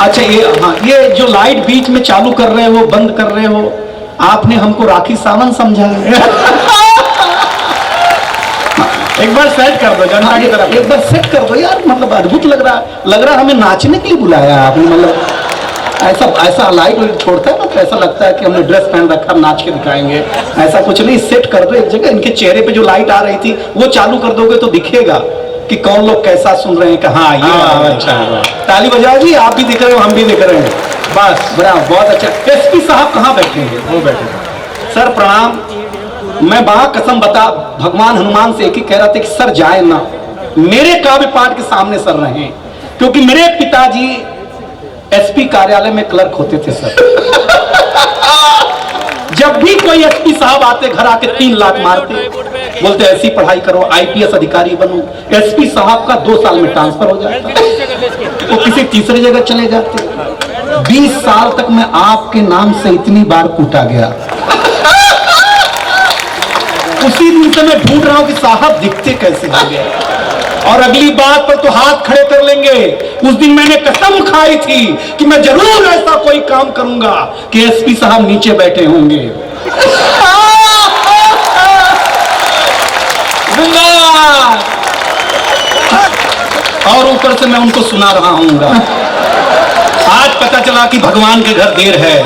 अच्छा ये, हाँ, ये जो लाइट बीच में चालू कर रहे हो बंद कर रहे हो, आपने हमको राखी सावंत समझा है। एक बार सेट कर दो जनता की तरफ, एक बार सेट कर दो यार, मतलब अद्भुत लग रहा है हमें नाचने के लिए बुलाया आपने, मतलब ऐसा ऐसा लाइट छोड़ता है ना तो ऐसा लगता है कि हमने ड्रेस पहन रखा नाच के दिखाएंगे, ऐसा कुछ नहीं। सेट कर दो एक जगह, इनके चेहरे पे जो लाइट आ रही थी वो चालू कर दोगे तो दिखेगा कि कौन लोग कैसा सुन रहे हैं कि हाँ ये अच्छा है। ताली बजाओ जी, आप भी दिख रहे हो हम भी दिख रहे हैं, बस बड़ा बहुत अच्छा। एसपी साहब कहाँ बैठे हैं? वो बैठे। सर प्रणाम। मैं बा कसम बता भगवान हनुमान से एक ही कह रहा था कि सर जाए ना, मेरे काव्य पाठ के सामने सर रहे, क्योंकि मेरे पिताजी एसपी कार्यालय में क्लर्क होते थे सर। जब भी कोई एसपी साहब आते घर आके 3 लाख मारते, बोलते ऐसी पढ़ाई करो आईपीएस अधिकारी बनो। एसपी साहब का 2 साल में ट्रांसफर हो जाता, वो किसी तीसरी जगह चले जाते। 20 साल तक मैं आपके नाम से इतनी बार कूटा गया, उसी दिन से मैं ढूंढ रहा हूं कि साहब दिखते कैसे होंगे, और अगली बात पर तो हाथ खड़े कर लेंगे। उस दिन मैंने कसम खाई थी कि मैं जरूर ऐसा कोई काम करूंगा कि एसपी साहब नीचे बैठे होंगे। और ऊपर से मैं उनको सुना रहा हूँगा। आज पता चला कि भगवान के घर देर है,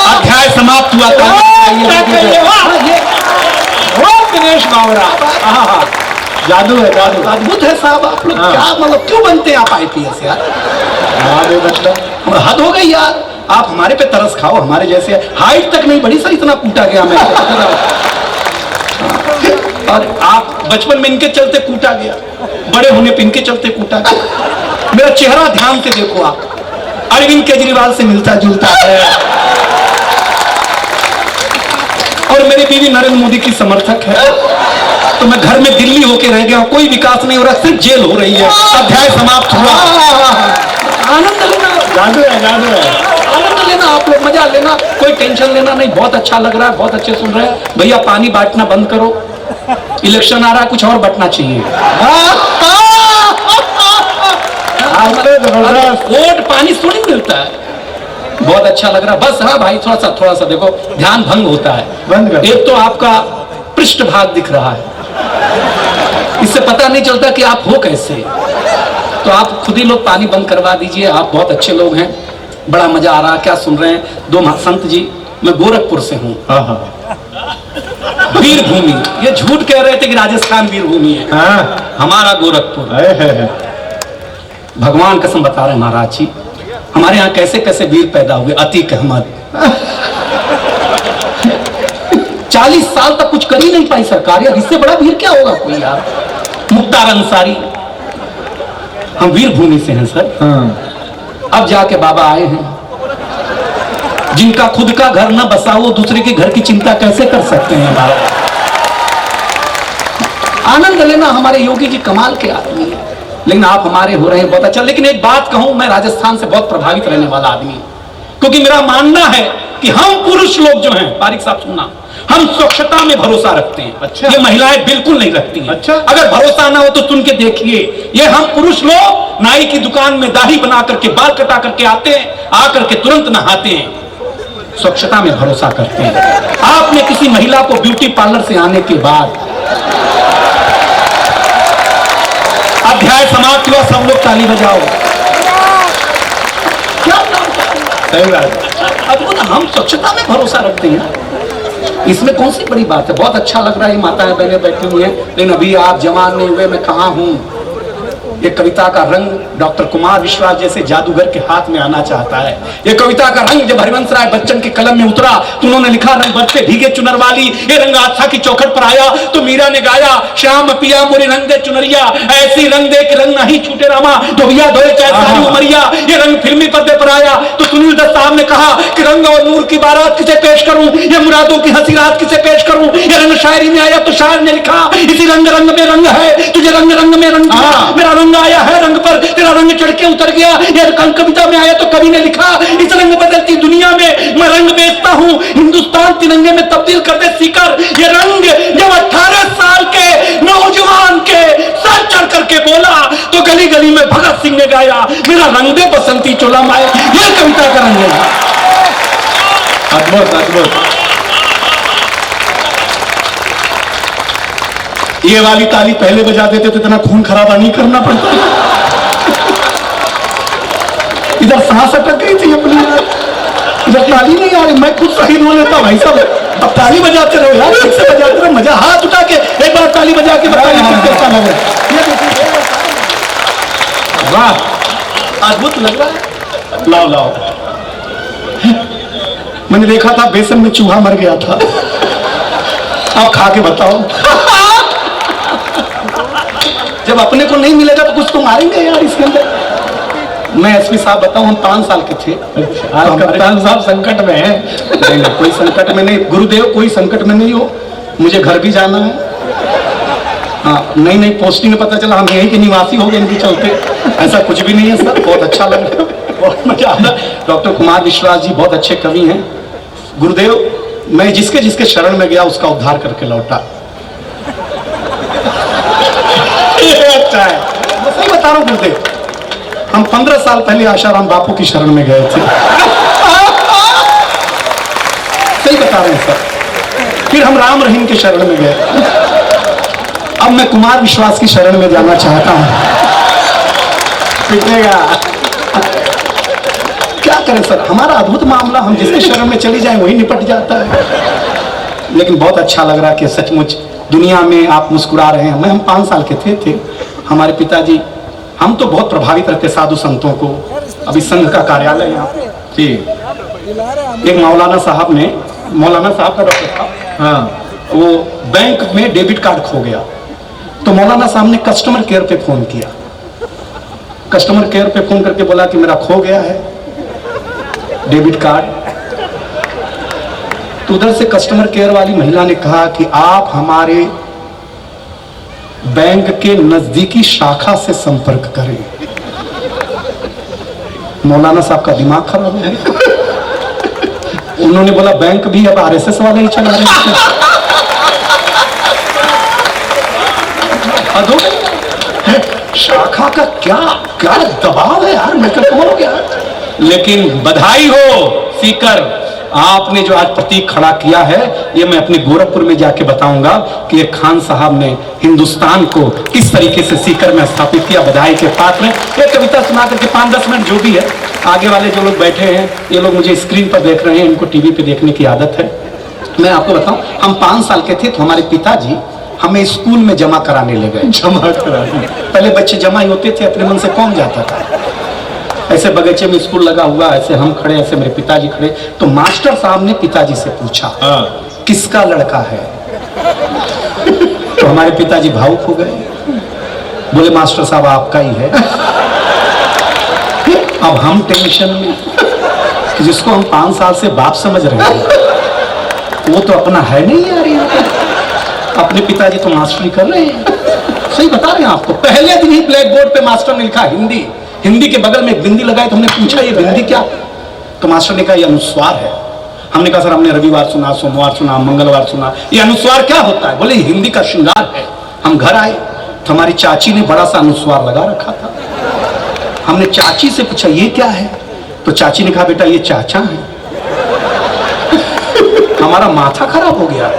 अध्याय समाप्त हुआ था। दिनेश बावरा, जादू है, जादू अद्भुत है साहब। आप लोग क्या मतलब क्यों बनते हैं आप आईपीएस यार? हद हो गई यार, आप हमारे पे तरस खाओ, हमारे जैसे हाइट तक नहीं बढ़ी सर, इतना कूटा गया मैं। और आप बचपन में इनके चलते कूटा गया, बड़े होने पे इनके चलते कूटा गया। मेरा चेहरा ध्यान से देखो आप, अरविंद केजरीवाल से मिलता जुलता है, और मेरी बीवी नरेंद्र मोदी की समर्थक है। तो मैं घर में दिल्ली होके रह गया, कोई विकास नहीं हो रहा, सिर्फ जेल हो रही है। अध्याय समाप्त हुआ। आनंद लेना, जादू है, जादू है। आनंद लेना, आप लोग मजा लेना, कोई टेंशन लेना नहीं। बहुत अच्छा लग रहा है, बहुत अच्छे सुन रहे हैं। भैया पानी बांटना बंद करो, इलेक्शन आ रहा है, कुछ और बंटना चाहिए। वोट पानी थोड़ी मिलता है। बहुत अच्छा लग रहा है। बस हाँ भाई, थोड़ा सा देखो, ध्यान भंग होता है। बंद कर। एक तो आपका पृष्ठ भाग दिख रहा है, इससे पता नहीं चलता कि आप हो कैसे। तो आप खुद ही लोग पानी बंद करवा दीजिए। आप बहुत अच्छे लोग हैं, बड़ा मजा आ रहा है। क्या सुन रहे हैं? 2 संत जी, मैं गोरखपुर से हूँ, वीर भूमि। ये झूठ कह रहे थे कि राजस्थान वीर भूमि है, हमारा गोरखपुर। भगवान कसम बता रहे महाराज जी, हमारे यहाँ कैसे कैसे वीर पैदा हुए। अतीक अहमद 40 साल तक कुछ कर ही नहीं पाई सरकार यार, इससे बड़ा वीर क्या होगा कोई यार। मुख्तार अंसारी, हम वीर भूमि से हैं सर। अब जाके बाबा आए हैं, जिनका खुद का घर ना बसा वो दूसरे के घर की चिंता कैसे कर सकते हैं बाबा। आनंद लेना, हमारे योगी जी कमाल के आदमी है, लेकिन आप हमारे हो रहे हैं, बहुत अच्छा। लेकिन एक बात कहूं, मैं राजस्थान से बहुत प्रभावित रहने वाला आदमी, क्योंकि मेरा मानना है कि हम पुरुष लोग जो हैं, पारिक साहब सुनना, हम स्वच्छता में भरोसा रखते हैं। अच्छा। ये महिलाएं बिल्कुल नहीं रखती हैं। अच्छा। अगर भरोसा ना हो तो सुन के देखिए, ये हम पुरुष लोग नाई की दुकान में दाढ़ी बना करके बाल कटा करके आते हैं, आकर के तुरंत नहाते हैं, स्वच्छता में भरोसा करते हैं। आपने किसी महिला को ब्यूटी पार्लर से आने के बाद, अध्याय समाप्त हुआ, सब लोग ताली बजाओ। क्या सही बात। अद्भुत, हम स्वच्छता में भरोसा रखते हैं, इसमें कौन सी बड़ी बात है। बहुत अच्छा लग रहा है, माताएं बहनें बैठी हुई हैं, लेकिन अभी आप जवान नहीं हुए, मैं कहाँ हूँ। ये कविता का रंग डॉक्टर कुमार विश्वास जैसे जादूगर के हाथ में आना चाहता है। ये कविता का रंग जब हरिवंश राय बच्चन के कलम में उतरा तो उन्होंने लिखा, रंग बरसे भीगे चुनर वाली। ये रंग आस्था की चौखट पर आया तो मीरा ने गाया, श्याम पिया मोरे रंग दे चुनरिया, ऐसी रंग दे कि रंग नहीं छूटे रामा, धोबिया धोए चाहे सारी उमरिया। ये रंग फिल्मी पर्दे पर आया तो सुनील दत्त साहब ने कहा कि रंग और नूर की बारात किसे पेश करूं, ये मुरादों की हंसी रात किसे पेश करूं। ये रंग शायरी में आया तो शायर ने लिखा, इसी रंग रंग में रंग है, तुझे रंग रंग में रंग, मेरा रंग आया है रंग पर, तेरा रंग चढ़ के उतर गया। ये कविता में आया तो कवि ने लिखा, इस रंग बदलती दुनिया में मैं रंग बेचता हूं, हिंदुस्तान तिरंगे में तब्दील कर दे सीकर। ये रंग जब 18 साल के नौजवान के सर चढ़ करके बोला तो गली गली में भगत सिंह ने गाया, मेरा रंग दे बसंती चोला माए, ये कविता का रंग है। अद्भुत अद्भुत। ये वाली ताली पहले बजा देते तो इतना खून खराबा नहीं करना पड़ता। इधर सांस अटक गई थी अपनी, इधर ताली नहीं आ रही, मैं खुद सही रो लेता भाई साहब। अब ताली बजाते रहो यार, ठीक से बजाते रहो, मजा। हाथ उठा के एक बार ताली बजा के बताइए कैसा लग रहा है। वाह, अद्भुत लग रहा है। लाओ लाओ, मैंने देखा था बेसन में चूहा मर गया था, अब खा के बताओ। जब अपने को नहीं मिलेगा तो कुछ तो मारेंगे यार इसके अंदर। मैं एसपी साहब बताऊं, हम 5 साल के थे। आज कप्तान साहब संकट में है। नहीं नहीं, कोई संकट में नहीं गुरुदेव, कोई संकट में नहीं हो। मुझे घर भी जाना है। हाँ, नई नई पोस्टिंग में पता चला हम यहीं के निवासी हो गए इनके चलते। ऐसा कुछ भी नहीं है सर, बहुत अच्छा लग रहा है, बहुत मजा आ रहा है। डॉक्टर कुमार विश्वास जी बहुत अच्छे कवि हैं। गुरुदेव, मैं जिसके जिसके शरण में गया उसका उद्धार करके लौटा। अच्छा है, मैं सही बता रहा हूँ गुरुदेव, हम 15 साल पहले आशाराम बापू की शरण में गए थे। सही बता रहे हैं सर। फिर हम राम रहीम के शरण में गए, अब मैं कुमार विश्वास की शरण में जाना चाहता हूं। पिटेगा। क्या करें सर, हमारा अद्भुत मामला, हम जिसके शरण में चली जाएं वही निपट जाता है। लेकिन बहुत अच्छा लग रहा है कि सचमुच दुनिया में आप मुस्कुरा रहे हैं। हम 5 साल के थे हमारे पिताजी, हम तो बहुत प्रभावित रहते साधु संतों को। अभी संघ का कार्यालय यहाँ जी, एक मौलाना साहब का डॉक्टर साहब, हाँ, वो बैंक में डेबिट कार्ड खो गया, तो मौलाना साहब ने कस्टमर केयर पे फोन किया। कस्टमर केयर पे फोन करके बोला कि मेरा खो गया है डेबिट कार्ड। तो उधर से कस्टमर केयर वाली महिला ने कहा कि आप हमारे बैंक के नजदीकी शाखा से संपर्क करें। मौलाना साहब का दिमाग खराब हो गया। उन्होंने बोला बैंक भी अब आरएसएस वाले ही चला रहे हैं। शाखा का क्या क्या दबाव है यार, मैं क्या हो गया। लेकिन बधाई हो सीकर, आपने जो आज प्रतीक खड़ा किया है, ये मैं अपने गोरखपुर में जाके बताऊंगा कि ये खान साहब ने हिंदुस्तान को किस तरीके से सीकर में स्थापित किया। बधाई के पात्र। एक कविता सुना करके 5-10 मिनट जो भी है, आगे वाले जो लोग बैठे हैं, ये लोग मुझे स्क्रीन पर देख रहे हैं, इनको टीवी पे देखने की आदत है। मैं आपको बताऊं, हम 5 साल के थे तो हमारे पिताजी हमें स्कूल में जमा कराने ले गए। जमा कराने, पहले बच्चे जमा ही होते थे, अपने मन से कौन जाता था। ऐसे बगीचे में स्कूल लगा हुआ, ऐसे हम खड़े, ऐसे मेरे पिताजी खड़े। तो मास्टर साहब ने पिताजी से पूछा, हाँ, किसका लड़का है। तो हमारे पिताजी भावुक हो गए, बोले मास्टर साहब आपका ही है। अब हम टेंशन में, जिसको हम 5 साल से बाप समझ रहे हैं, वो तो अपना है नहीं यार। अपने पिताजी तो मास्टरी कर रहे हैं। सही बता रहे हैं आपको। पहले दिन ही ब्लैक बोर्ड पे मास्टर ने लिखा हिंदी, हिंदी के बगल में एक बिंदी लगाई। तो हमने पूछा ये बिंदी क्या, तो मास्टर ने कहा ये अनुस्वार है। हमने कहा सर हमने रविवार सुना, सोमवार सुना, मंगलवार सुना, ये अनुस्वार क्या होता है। बोले हिंदी का श्रृंगार है। हम घर आए तो हमारी चाची ने बड़ा सा अनुस्वार लगा रखा था। हमने चाची से पूछा ये क्या है, तो चाची ने कहा बेटा ये चाचा है। हमारा माथा खराब हो गया।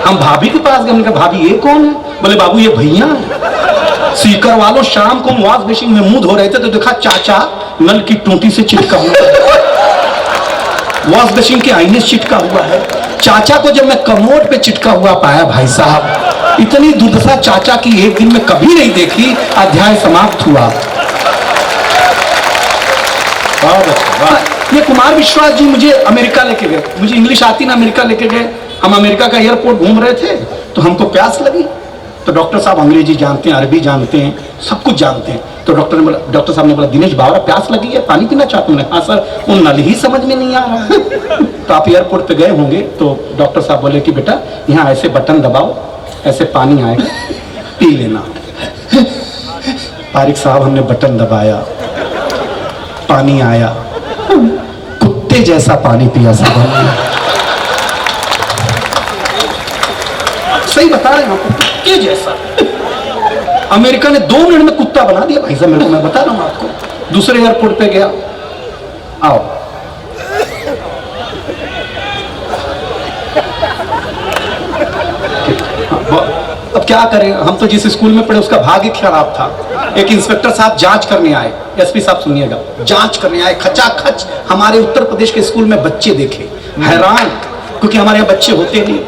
हम भाभी के पास गए, हमने कहा भाभी ये कौन है। बोले बाबू ये भैया है। सीकर वालों शाम को वॉश बेसिन में मुंह धो रहे थे तो देखा चाचा नल की टूटी से चिटका हुआ है, वॉश बेसिन के आईने से चिटका हुआ है। चाचा को जब मैं कमोड पे चिटका हुआ पाया भाई साहब, इतनी दुर्दशा चाचा की एक दिन में कभी नहीं देखी। अध्याय समाप्त हुआ। ये कुमार विश्वास जी मुझे अमेरिका लेके गए, मुझे इंग्लिश आती ना, अमेरिका लेके गए। हम अमेरिका का एयरपोर्ट घूम रहे थे तो हमको प्यास लगी। तो डॉक्टर साहब अंग्रेजी जानते हैं, अरबी जानते हैं, सब कुछ जानते हैं। तो डॉक्टर साहब ने बोला दिनेश बावरा प्यास लगी है, पानी पीना चाहते हैं। हाँ सर, वो नल ही समझ में नहीं आ रहा है। तो आप एयरपोर्ट पे गए होंगे, तो डॉक्टर साहब बोले कि बेटा यहाँ ऐसे बटन दबाओ, ऐसे पानी आएगा, पी लेना। पारिक साहब हमने बटन दबाया, पानी आया, कुत्ते जैसा पानी पिया साहब। सही बता रहे हैं आपको, कुत्ते जैसा। अमेरिका ने 2 मिनट में कुत्ता बना दिया भाई साहब, मेरे को, मैं बता रहा हूं आपको। दूसरे एयरपोर्ट पे गया, आओ अब क्या करें, हम तो जिस स्कूल में पढ़े उसका भाग्य खराब था। एक इंस्पेक्टर साहब जांच करने आए, एसपी साहब सुनिएगा, जांच करने आए, खचाखच हमारे उत्तर प्रदेश के स्कूल में बच्चे देखे, हैरान, क्योंकि हमारे यहाँ बच्चे होते नहीं,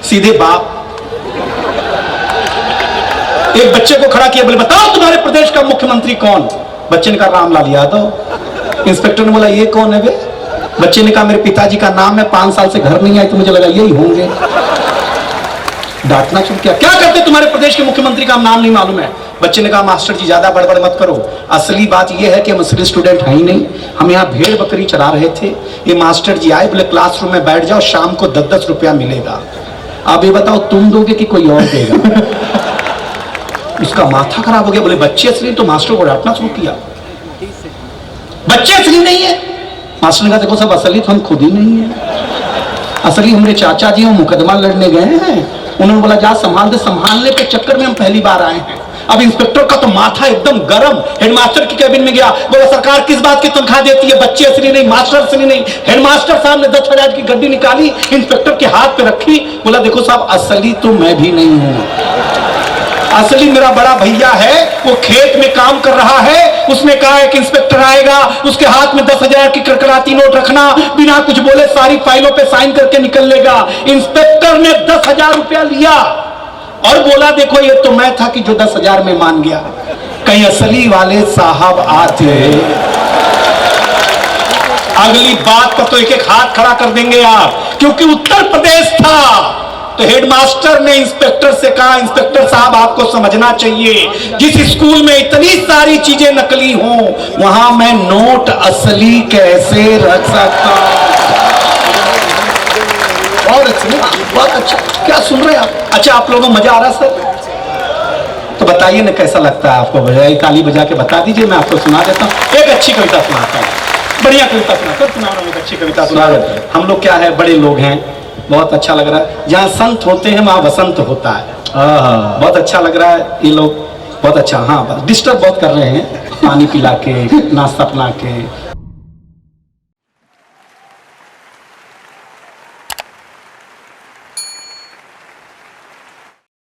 सीधे बाप। एक बच्चे को खड़ा किया, बोले बताओ तुम्हारे प्रदेश का मुख्यमंत्री कौन? बच्चे ने कहा रामलाल यादव। इंस्पेक्टर ने बोला ये कौन है बे? बच्चे ने कहा मेरे पिताजी का नाम है, 5 साल से घर नहीं आए तो मुझे लगा यही होंगे। डांटना शुरू किया, क्या करते तुम्हारे प्रदेश के मुख्यमंत्री का नाम नहीं मालूम है? बच्चे ने कहा मास्टर जी ज्यादा बड़बड़ मत करो, असली बात यह है कि हम असली स्टूडेंट है ही नहीं, हम यहाँ भेड़ बकरी चरा रहे थे। ये मास्टर जी आए, बोले क्लासरूम में बैठ जाओ, शाम को 10-10 रुपया मिलेगा। अब ये बताओ तुम दोगे कि कोई और देगा? उसका माथा खराब हो गया, बोले बच्चे असली, तो मास्टर को डांटना शुरू किया, बच्चे असली नहीं है। मास्टर ने कहा देखो सब असली तो हम खुद ही नहीं है, असली हमारे चाचा जी, वो मुकदमा लड़ने गए हैं। उन्होंने बोला जा संभाल दे, संभालने के चक्कर में हम पहली बार आए हैं। अब इंस्पेक्टर का तो माथा एकदम गरम, हेडमास्टर की कैबिन में गया, बोला सरकार किस बात की तनख्वाह देती है? बच्चे असली नहीं, मास्टर असली नहीं। हेडमास्टर साहब ने 10,000 की गड्डी निकाली, इंस्पेक्टर के हाथ पे रखी, बोला देखो साहब असली तो मैं भी नहीं हूं, असली मेरा बड़ा भैया है, वो खेत में काम कर रहा है, उसने कहा एक इंस्पेक्टर आएगा, उसके हाथ में 10,000 की कड़कड़ाती नोट रखना, बिना कुछ बोले सारी फाइलों पे साइन करके निकल लेगा। इंस्पेक्टर ने 10,000 रुपया लिया और बोला देखो ये तो मैं था कि जो 10,000 में मान गया, कहीं असली वाले साहब आते अगली बात पर तो एक-एक हाथ खड़ा कर देंगे आप, क्योंकि उत्तर प्रदेश था। तो हेडमास्टर ने इंस्पेक्टर से कहा इंस्पेक्टर साहब आपको समझना चाहिए, जिस स्कूल में इतनी सारी चीजें नकली हों वहां मैं नोट असली कैसे रख सकता हूं? और बहुत अच्छा, क्या सुन रहे हैं आप? अच्छा आप लोगों को मजा आ रहा है सर? तो बताइए ना कैसा लगता है आपको, बजाय ताली बजा के बता दीजिए, मैं आपको सुना देता हूँ। एक अच्छी कविता सुनाता हूँ, बढ़िया कविता सुनाता हूँ, सुना रहा हूँ, एक अच्छी कविता सुना रहा हूँ। हम लोग क्या है, बड़े लोग हैं, बहुत अच्छा लग रहा है, जहाँ संत होते हैं वहां वसंत होता है। बहुत अच्छा लग रहा है, ये लोग बहुत अच्छा। हाँ डिस्टर्ब बहुत कर रहे हैं, पानी पिला के, नाश्ता बना के,